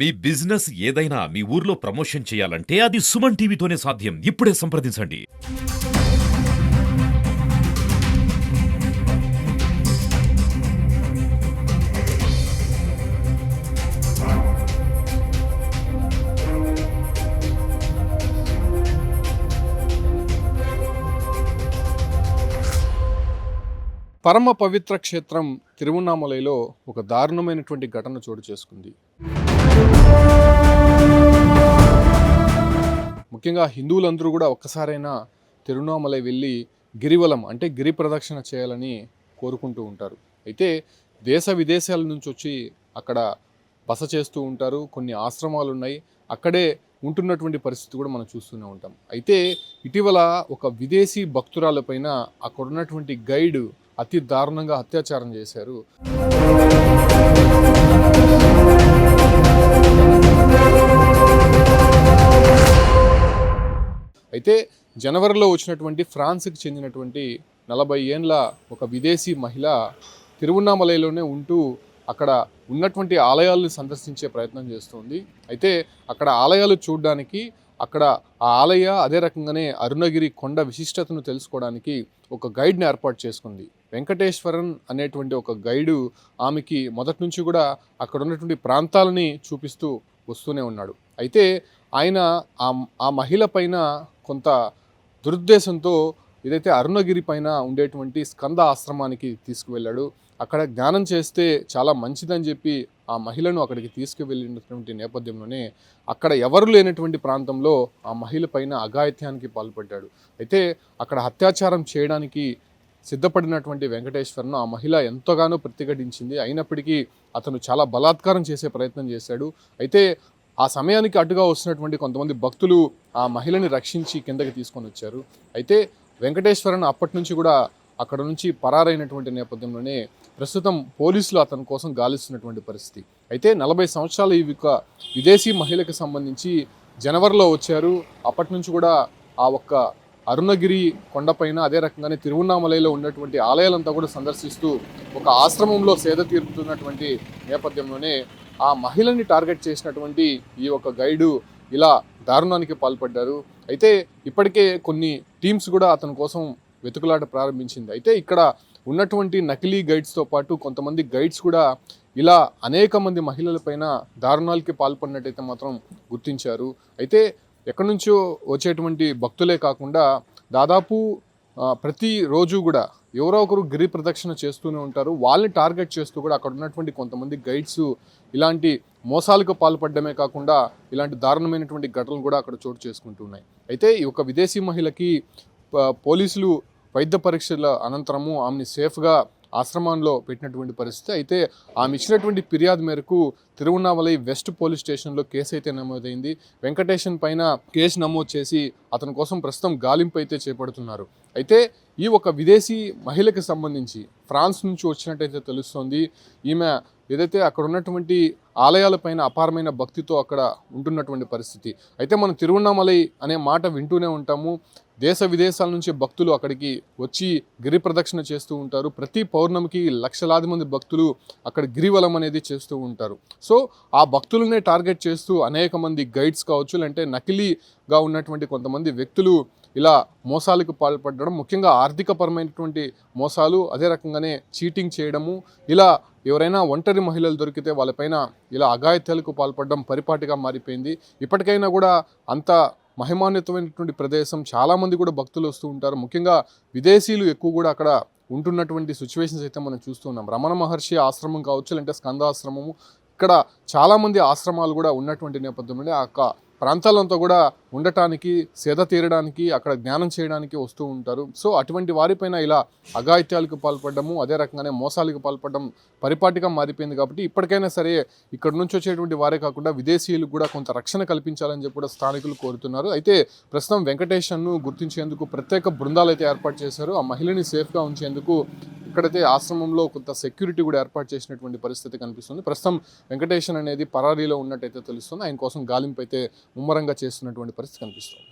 మీ business ఏదైనా మీ ఊర్లో promotion చేయాలంటే అది సుమన్ టీవీతోనే సాధ్యం. ఇప్పుడే సంప్రదించండి. పరమ పవిత్ర క్షేత్రం తిరువన్నామలైలో ఒక దారుణమైనటువంటి ఘటన చోటు చేసుకుంది. ముఖ్యంగా హిందువులందరూ కూడా ఒక్కసారైనా తిరువన్నామలై వెళ్ళి గిరివలం అంటే గిరి ప్రదక్షిణ చేయాలని కోరుకుంటూ ఉంటారు. అయితే దేశ విదేశాల నుంచి వచ్చి అక్కడ బస చేస్తూ ఉంటారు. కొన్ని ఆశ్రమాలు ఉన్నాయి, అక్కడే ఉంటున్నటువంటి పరిస్థితి కూడా మనం చూస్తూనే ఉంటాం. అయితే ఇటీవల ఒక విదేశీ భక్తురాలపైన అక్కడ ఉన్నటువంటి గైడ్ అతి దారుణంగా అత్యాచారం చేశారు. అయితే జనవరిలో వచ్చినటువంటి ఫ్రాన్స్కి చెందినటువంటి 40 ఏండ్ల ఒక విదేశీ మహిళ తిరువన్నామలైలోనే ఉంటూ అక్కడ ఉన్నటువంటి ఆలయాలను సందర్శించే ప్రయత్నం చేస్తుంది. అయితే అక్కడ ఆలయాలు చూడడానికి, అక్కడ ఆ ఆలయ అదే రకంగానే అరుణగిరి కొండ విశిష్టతను తెలుసుకోవడానికి ఒక గైడ్ని ఏర్పాటు చేసుకుంది. వెంకటేశ్వరన్ అనేటువంటి ఒక గైడు ఆమెకి మొదటి నుంచి కూడా అక్కడ ఉన్నటువంటి ప్రాంతాలని చూపిస్తూ వస్తూనే ఉన్నాడు. అయితే ఆయన ఆ మహిళ పైన కొంత దురుద్దేశంతో ఏదైతే అరుణగిరి పైన ఉండేటువంటి స్కంద ఆశ్రమానికి తీసుకువెళ్ళాడు. అక్కడ జ్ఞానం చేస్తే చాలా మంచిదని చెప్పి ఆ మహిళను అక్కడికి తీసుకువెళ్ళినటువంటి నేపథ్యంలోనే అక్కడ ఎవరు లేనటువంటి ప్రాంతంలో ఆ మహిళ పైన అఘాయిత్యానికి పాల్పడ్డాడు. అయితే అక్కడ అత్యాచారం చేయడానికి సిద్ధపడినటువంటి వెంకటేశ్వరను ఆ మహిళ ఎంతగానో ప్రతిఘటించింది. అయినప్పటికీ అతను చాలా బలాత్కారం చేసే ప్రయత్నం చేశాడు. అయితే ఆ సమయానికి అటుగా వస్తున్నటువంటి కొంతమంది భక్తులు ఆ మహిళని రక్షించి కిందకి తీసుకొని వచ్చారు. అయితే వెంకటేశ్వరన్ అప్పటి నుంచి కూడా అక్కడ నుంచి పరారైనటువంటి నేపథ్యంలోనే ప్రస్తుతం పోలీసులు అతని కోసం గాలిస్తున్నటువంటి పరిస్థితి. అయితే 40 సంవత్సరాల ఈ విదేశీ మహిళకి సంబంధించి జనవరిలో వచ్చారు. అప్పటి నుంచి కూడా ఆ ఒక్క అరుణగిరి కొండపైన అదే రకంగానే తిరువన్నామలైలో ఉన్నటువంటి ఆలయాలంతా కూడా సందర్శిస్తూ ఒక ఆశ్రమంలో సేద తీరుతున్నటువంటి నేపథ్యంలోనే ఆ మహిళని టార్గెట్ చేసినటువంటి ఈ ఒక గైడు ఇలా దారుణానికి పాల్పడ్డారు. అయితే ఇప్పటికే కొన్ని టీమ్స్ కూడా అతని కోసం వెతుకులాట ప్రారంభించింది. అయితే ఇక్కడ ఉన్నటువంటి నకిలీ గైడ్స్తో పాటు కొంతమంది గైడ్స్ కూడా ఇలా అనేక మంది మహిళలపైన దారుణాలకి పాల్పడినట్టయితే మాత్రం గుర్తించారు. అయితే ఎక్కడి నుంచో వచ్చేటువంటి భక్తులే కాకుండా దాదాపు ప్రతిరోజు కూడా ఎవరో ఒకరు గిరి ప్రదక్షిణ చేస్తూనే ఉంటారు. వాళ్ళని టార్గెట్ చేస్తూ కూడా అక్కడ ఉన్నటువంటి కొంతమంది గైడ్స్ ఇలాంటి మోసాలకు పాల్పడమే కాకుండా ఇలాంటి దారుణమైనటువంటి ఘటనలు కూడా అక్కడ చోటు చేసుకుంటున్నాయి. అయితే ఈ ఒక విదేశీ మహిళకి పోలీసులు వైద్య పరీక్షల అనంతరము ఆమెని సేఫ్గా ఆశ్రమంలో పెట్టినటువంటి పరిస్థితి. అయితే ఆమె ఇచ్చినటువంటి ఫిర్యాదు మేరకు తిరువన్నామలై వెస్ట్ పోలీస్ స్టేషన్లో కేసు అయితే నమోదైంది. వెంకటేశన్ పైన కేసు నమోదు చేసి అతని కోసం ప్రస్తుతం గాలింపు అయితే చేపడుతున్నారు. అయితే ఈ ఒక విదేశీ మహిళకి సంబంధించి ఫ్రాన్స్ నుంచి వచ్చినట్టయితే తెలుస్తోంది. ఈమె ఏదైతే అక్కడ ఉన్నటువంటి ఆలయాలపైన అపారమైన భక్తితో అక్కడ ఉంటున్నటువంటి పరిస్థితి. అయితే మనం తిరువన్నామలై అనే మాట వింటూనే ఉంటాము. దేశ విదేశాల నుంచి భక్తులు అక్కడికి వచ్చి గిరి ప్రదక్షిణ చేస్తూ ఉంటారు. ప్రతి పౌర్ణమికి లక్షలాది మంది భక్తులు అక్కడ గిరివలం అనేది చేస్తూ ఉంటారు. సో ఆ భక్తులనే టార్గెట్ చేస్తూ అనేక మంది గైడ్స్ కావచ్చు, లేదంటే నకిలీగా ఉన్నటువంటి కొంతమంది వ్యక్తులు ఇలా మోసాలకు పాల్పడడం, ముఖ్యంగా ఆర్థికపరమైనటువంటి మోసాలు, అదే రకంగానే చీటింగ్ చేయడము, ఇలా ఎవరైనా ఒంటరి మహిళలు దొరికితే వాళ్ళపైన ఇలా అఘాయిత్యాలకు పాల్పడడం పరిపాటిగా మారిపోయింది. ఇప్పటికైనా కూడా అంత మహిమాన్వితమైనటువంటి ప్రదేశం, చాలామంది కూడా భక్తులు వస్తూ ఉంటారు. ముఖ్యంగా విదేశీయులు ఎక్కువ కూడా అక్కడ ఉంటున్నటువంటి సిచ్యువేషన్స్ అయితే మనం చూస్తున్నాం. రమణ మహర్షి ఆశ్రమం కావచ్చు, లేదంటే స్కందాశ్రమము, ఇక్కడ చాలామంది ఆశ్రమాలు కూడా ఉన్నటువంటి నేపథ్యంలో ఆ ప్రాంతాలంతా కూడా ఉండటానికి, సేద తీరడానికి, అక్కడ జ్ఞానం చేయడానికి వస్తూ ఉంటారు. సో అటువంటి వారిపైన ఇలా అఘాయిత్యాలకు పాల్పడము, అదే రకంగానే మోసాలకు పాల్పడడం పరిపాటిగా మారిపోయింది. కాబట్టి ఇప్పటికైనా సరే ఇక్కడ నుంచి వచ్చేటువంటి వారే కాకుండా విదేశీయులకు కూడా కొంత రక్షణ కల్పించాలని చెప్పి కూడా స్థానికులు కోరుతున్నారు. అయితే ప్రస్తుతం వెంకటేశ్వరను గుర్తించేందుకు ప్రత్యేక బృందాలు అయితే ఏర్పాటు చేశారు. ఆ మహిళని సేఫ్గా ఉంచేందుకు ఇక్కడైతే ఆశ్రమంలో కొంత సెక్యూరిటీ కూడా ఏర్పాటు చేసినటువంటి పరిస్థితి కనిపిస్తుంది. ప్రస్తుతం వెంకటేశ్వరన్ అనేది పరారీలో ఉన్నట్టయితే తెలుస్తుంది. ఆయన కోసం గాలింపు అయితే ముమ్మరంగా చేస్తున్నటువంటి పరిస్థితి కనిపిస్తుంది.